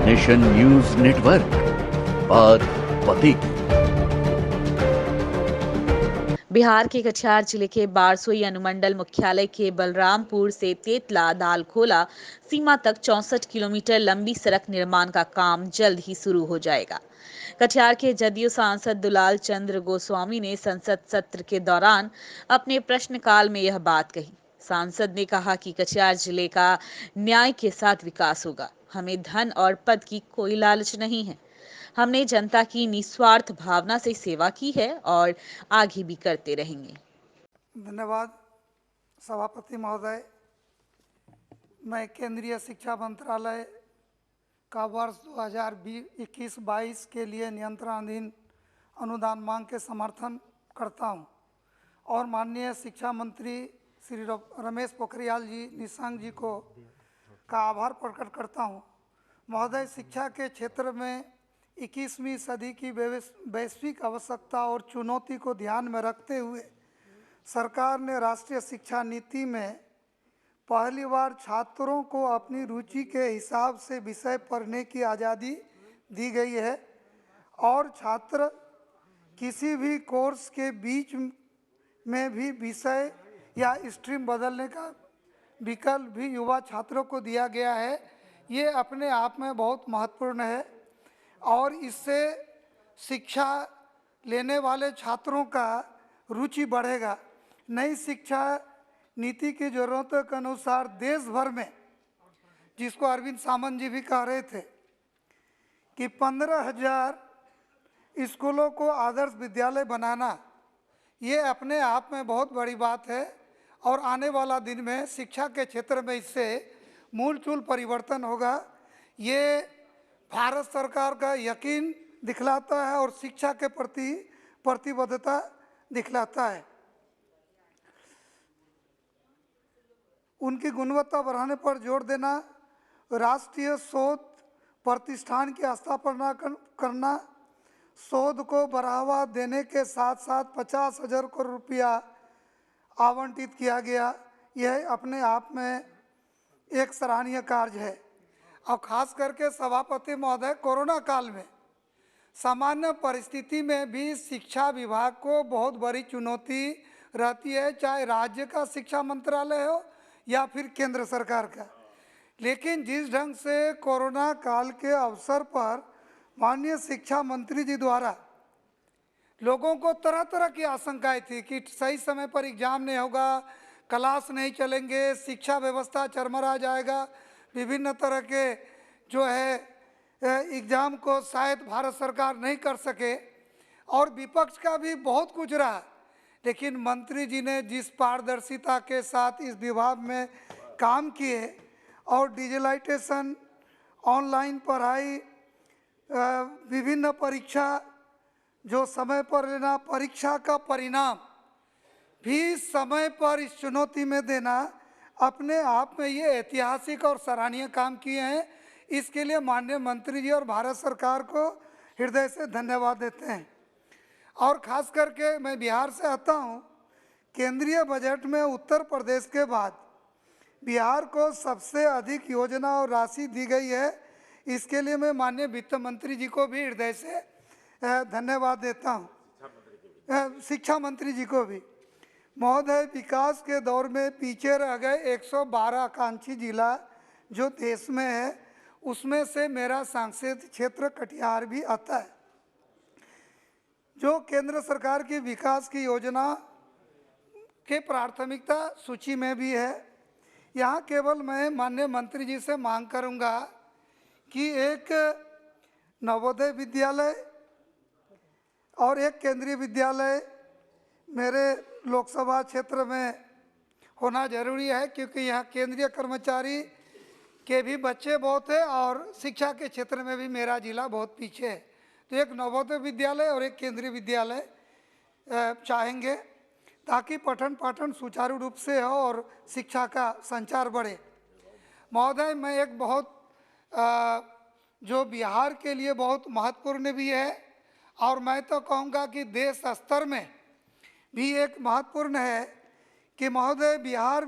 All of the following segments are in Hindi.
नेशन न्यूज नेटवर्क, बात पते की। बिहार के कटिहार जिले के बारसोई अनुमंडल मुख्यालय के बलरामपुर से तेतला दालखोला सीमा तक 64 किलोमीटर लंबी सड़क निर्माण का काम जल्द ही शुरू हो जाएगा। कटिहार के जदयू सांसद दुलाल चंद्र गोस्वामी ने संसद सत्र के दौरान अपने प्रश्नकाल में यह बात कही। सांसद ने कहा कि कटिहार जिले का न्याय के साथ विकास होगा। हमें धन और पद की कोई लालच नहीं है। हमने जनता की निस्वार्थ भावना से सेवा की है और आगे भी करते रहेंगे। धन्यवाद सभापति महोदय। मैं केंद्रीय शिक्षा मंत्रालय का वर्ष 2021-22 के लिए नियंत्रणाधीन अनुदान मांग के समर्थन करता हूं और माननीय शिक्षा मंत्री श्री रमेश पोखरियाल जी निशंक जी का आभार प्रकट करता हूं। महोदय, शिक्षा के क्षेत्र में 21वीं सदी की वैश्विक आवश्यकता और चुनौती को ध्यान में रखते हुए सरकार ने राष्ट्रीय शिक्षा नीति में पहली बार छात्रों को अपनी रुचि के हिसाब से विषय पढ़ने की आज़ादी दी गई है और छात्र किसी भी कोर्स के बीच में भी विषय या स्ट्रीम बदलने का विकल्प भी युवा छात्रों को दिया गया है। ये अपने आप में बहुत महत्वपूर्ण है और इससे शिक्षा लेने वाले छात्रों का रुचि बढ़ेगा। नई शिक्षा नीति की ज़रूरतों के अनुसार देश भर में, जिसको अरविंद सामंत जी भी कह रहे थे कि 15,000 स्कूलों को आदर्श विद्यालय बनाना, ये अपने आप में बहुत बड़ी बात है और आने वाला दिन में शिक्षा के क्षेत्र में इससे मूलचूल परिवर्तन होगा। ये भारत सरकार का यकीन दिखलाता है और शिक्षा के प्रति प्रतिबद्धता दिखलाता है। उनकी गुणवत्ता बढ़ाने पर जोर देना, राष्ट्रीय शोध प्रतिष्ठान की स्थापना करना, शोध को बढ़ावा देने के साथ साथ 50,000 करोड़ रुपया आवंटित किया गया। यह अपने आप में एक सराहनीय कार्य है। और खास करके सभापति महोदय, कोरोना काल में सामान्य परिस्थिति में भी शिक्षा विभाग को बहुत बड़ी चुनौती रहती है, चाहे राज्य का शिक्षा मंत्रालय हो या फिर केंद्र सरकार का। लेकिन जिस ढंग से कोरोना काल के अवसर पर माननीय शिक्षा मंत्री जी द्वारा लोगों को तरह तरह की आशंकाएं थी कि सही समय पर एग्जाम नहीं होगा, क्लास नहीं चलेंगे, शिक्षा व्यवस्था चरमरा जाएगा, विभिन्न तरह के जो है एग्ज़ाम को शायद भारत सरकार नहीं कर सके और विपक्ष का भी बहुत कुछ रहा। लेकिन मंत्री जी ने जिस पारदर्शिता के साथ इस विभाग में काम किए और डिजिटलाइजेशन, ऑनलाइन पढ़ाई, विभिन्न परीक्षा जो समय पर लेना, परीक्षा का परिणाम भी समय पर इस चुनौती में देना, अपने आप में ये ऐतिहासिक और सराहनीय काम किए हैं। इसके लिए माननीय मंत्री जी और भारत सरकार को हृदय से धन्यवाद देते हैं। और ख़ास करके मैं बिहार से आता हूँ। केंद्रीय बजट में उत्तर प्रदेश के बाद बिहार को सबसे अधिक योजना और राशि दी गई है। इसके लिए मैं माननीय वित्त मंत्री जी को भी हृदय से धन्यवाद देता हूँ, शिक्षा मंत्री जी को भी। महोदय, विकास के दौर में पीछे रह गए 112 आकांक्षी जिला जो देश में है, उसमें से मेरा सांसद क्षेत्र कटिहार भी आता है, जो केंद्र सरकार की विकास की योजना के प्राथमिकता सूची में भी है। यहाँ केवल मैं माननीय मंत्री जी से मांग करूँगा कि एक नवोदय विद्यालय और एक केंद्रीय विद्यालय मेरे लोकसभा क्षेत्र में होना जरूरी है, क्योंकि यहाँ केंद्रीय कर्मचारी के भी बच्चे बहुत हैं और शिक्षा के क्षेत्र में भी मेरा जिला बहुत पीछे है। तो एक नवोदय विद्यालय और एक केंद्रीय विद्यालय चाहेंगे ताकि पठन पाठन सुचारू रूप से हो और शिक्षा का संचार बढ़े। महोदय, मैं एक बहुत जो बिहार के लिए बहुत महत्वपूर्ण भी है और मैं तो कहूँगा कि देश स्तर में भी एक महत्वपूर्ण है कि महोदय, बिहार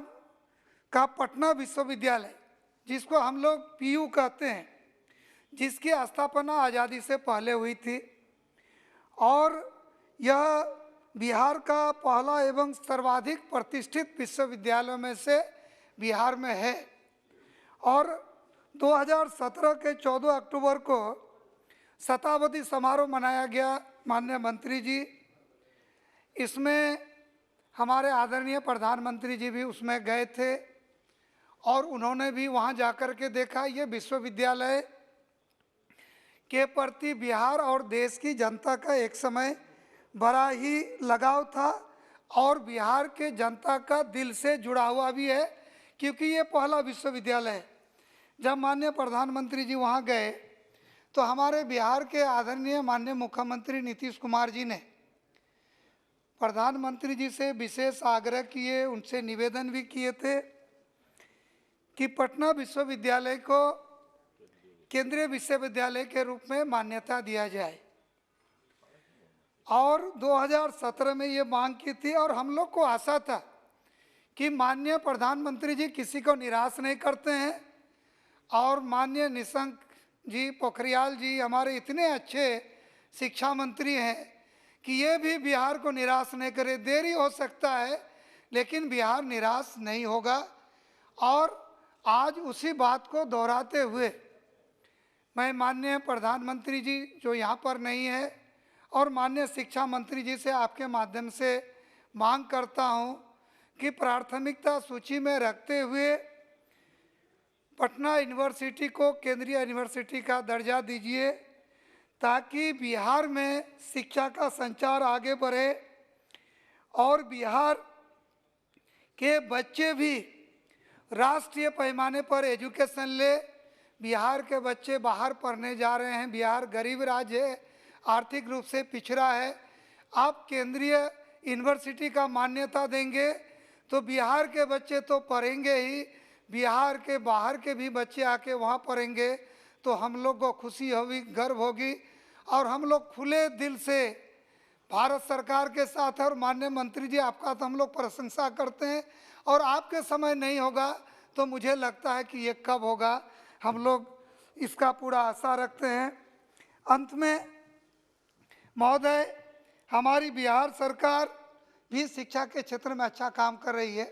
का पटना विश्वविद्यालय, जिसको हम लोग पीयू कहते हैं, जिसकी स्थापना आज़ादी से पहले हुई थी और यह बिहार का पहला एवं सर्वाधिक प्रतिष्ठित विश्वविद्यालयों में से बिहार में है। और 2017 के 14 अक्टूबर को शताब्दी समारोह मनाया गया। माननीय मंत्री जी, इसमें हमारे आदरणीय प्रधानमंत्री जी भी उसमें गए थे और उन्होंने भी वहाँ जाकर के देखा। ये विश्वविद्यालय के प्रति बिहार और देश की जनता का एक समय बड़ा ही लगाव था और बिहार के जनता का दिल से जुड़ा हुआ भी है, क्योंकि ये पहला विश्वविद्यालय है। जब माननीय प्रधानमंत्री जी वहाँ गए तो हमारे बिहार के आदरणीय माननीय मुख्यमंत्री नीतीश कुमार जी ने प्रधानमंत्री जी से विशेष आग्रह किए, उनसे निवेदन भी किए थे कि पटना विश्वविद्यालय को केंद्रीय विश्वविद्यालय के रूप में मान्यता दिया जाए। और 2017 में ये मांग की थी और हम लोग को आशा था कि माननीय प्रधानमंत्री जी किसी को निराश नहीं करते हैं और माननीय निशंक जी, पोखरियाल जी हमारे इतने अच्छे शिक्षा मंत्री हैं कि ये भी बिहार को निराश नहीं करे। देरी हो सकता है लेकिन बिहार निराश नहीं होगा। और आज उसी बात को दोहराते हुए मैं माननीय प्रधानमंत्री जी जो यहाँ पर नहीं है और माननीय शिक्षा मंत्री जी से आपके माध्यम से मांग करता हूँ कि प्राथमिकता सूची में रखते हुए पटना यूनिवर्सिटी को केंद्रीय यूनिवर्सिटी का दर्जा दीजिए, ताकि बिहार में शिक्षा का संचार आगे बढ़े और बिहार के बच्चे भी राष्ट्रीय पैमाने पर एजुकेशन ले। बिहार के बच्चे बाहर पढ़ने जा रहे हैं। बिहार गरीब राज्य है, आर्थिक रूप से पिछड़ा है। आप केंद्रीय यूनिवर्सिटी का मान्यता देंगे तो बिहार के बच्चे तो पढ़ेंगे ही, बिहार के बाहर के भी बच्चे आके वहाँ पढ़ेंगे तो हम लोग को खुशी होगी, गर्व होगी और हम लोग खुले दिल से भारत सरकार के साथ है। और माननीय मंत्री जी, आपका तो हम लोग प्रशंसा करते हैं और आपके समय नहीं होगा तो मुझे लगता है कि ये कब होगा, हम लोग इसका पूरा आशा रखते हैं। अंत में महोदय, हमारी बिहार सरकार भी शिक्षा के क्षेत्र में अच्छा काम कर रही है।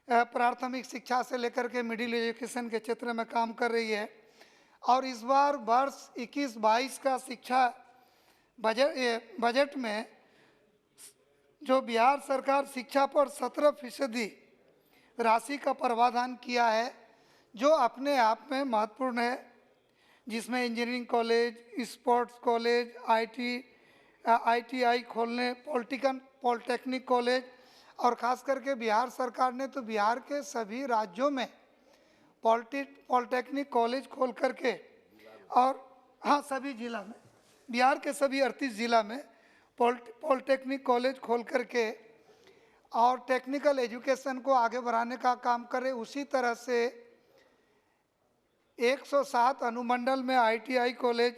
प्राथमिक शिक्षा से लेकर के मिडिल एजुकेशन के क्षेत्र में काम कर रही है। और इस बार वर्ष 21-22 का शिक्षा बजट में जो बिहार सरकार शिक्षा पर 17% राशि का प्रावधान किया है, जो अपने आप में महत्वपूर्ण है, जिसमें engineering college, sports college, ITI खोलने, पॉलिटेक्निक कॉलेज और ख़ास करके बिहार सरकार ने तो बिहार के सभी राज्यों में पॉलिटेक्निक कॉलेज खोल करके और हाँ सभी जिला में, बिहार के सभी 38 जिला में पॉलिटेक्निक कॉलेज खोल करके और टेक्निकल एजुकेशन को आगे बढ़ाने का काम करे। उसी तरह से 107 अनुमंडल में ITI कॉलेज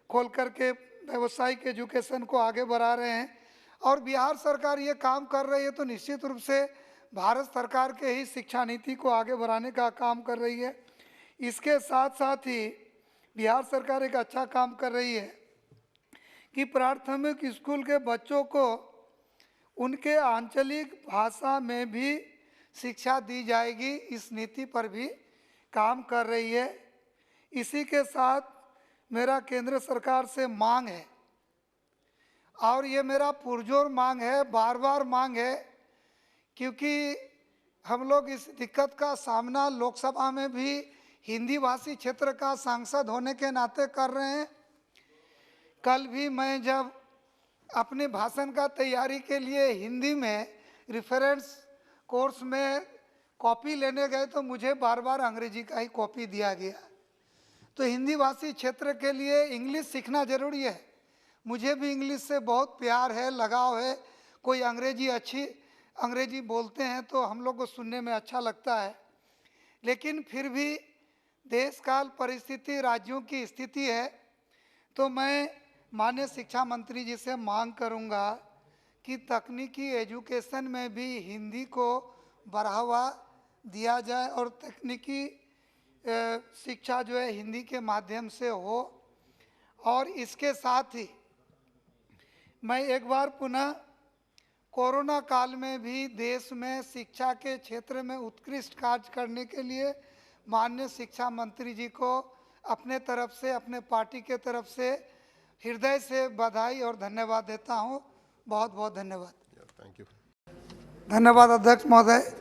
खोल करके व्यावसायिक एजुकेशन को आगे बढ़ा रहे हैं। और बिहार सरकार ये काम कर रही है तो निश्चित रूप से भारत सरकार के ही शिक्षा नीति को आगे बढ़ाने का काम कर रही है। इसके साथ साथ ही बिहार सरकार एक अच्छा काम कर रही है कि प्राथमिक स्कूल के बच्चों को उनके आंचलिक भाषा में भी शिक्षा दी जाएगी, इस नीति पर भी काम कर रही है। इसी के साथ मेरा केंद्र सरकार से मांग है और ये मेरा पुरजोर मांग है, बार बार मांग है, क्योंकि हम लोग इस दिक्कत का सामना लोकसभा में भी हिंदी भाषी क्षेत्र का सांसद होने के नाते कर रहे हैं। कल भी मैं जब अपने भाषण का तैयारी के लिए हिंदी में रेफरेंस कोर्स में कॉपी लेने गए तो मुझे बार बार अंग्रेजी का ही कॉपी दिया गया। तो हिंदी भाषी क्षेत्र के लिए इंग्लिश सीखना जरूरी है। मुझे भी इंग्लिश से बहुत प्यार है, लगाव है। कोई अंग्रेजी बोलते हैं तो हम लोग को सुनने में अच्छा लगता है, लेकिन फिर भी देश काल परिस्थिति, राज्यों की स्थिति है। तो मैं माननीय शिक्षा मंत्री जी से मांग करूंगा कि तकनीकी एजुकेशन में भी हिंदी को बढ़ावा दिया जाए और तकनीकी शिक्षा जो है हिंदी के माध्यम से हो। और इसके साथ ही मैं एक बार पुनः कोरोना काल में भी देश में शिक्षा के क्षेत्र में उत्कृष्ट कार्य करने के लिए माननीय शिक्षा मंत्री जी को अपने तरफ से, अपने पार्टी के तरफ से हृदय से बधाई और धन्यवाद देता हूं। बहुत बहुत धन्यवाद। Thank you. धन्यवाद अध्यक्ष महोदय।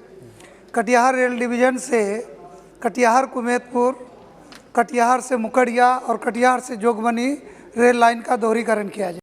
कटिहार रेल डिवीजन से कटिहार कुमेदपुर, कटिहार से मुकड़िया और कटिहार से जोगबनी रेल लाइन का दोहरीकरण किया जाए।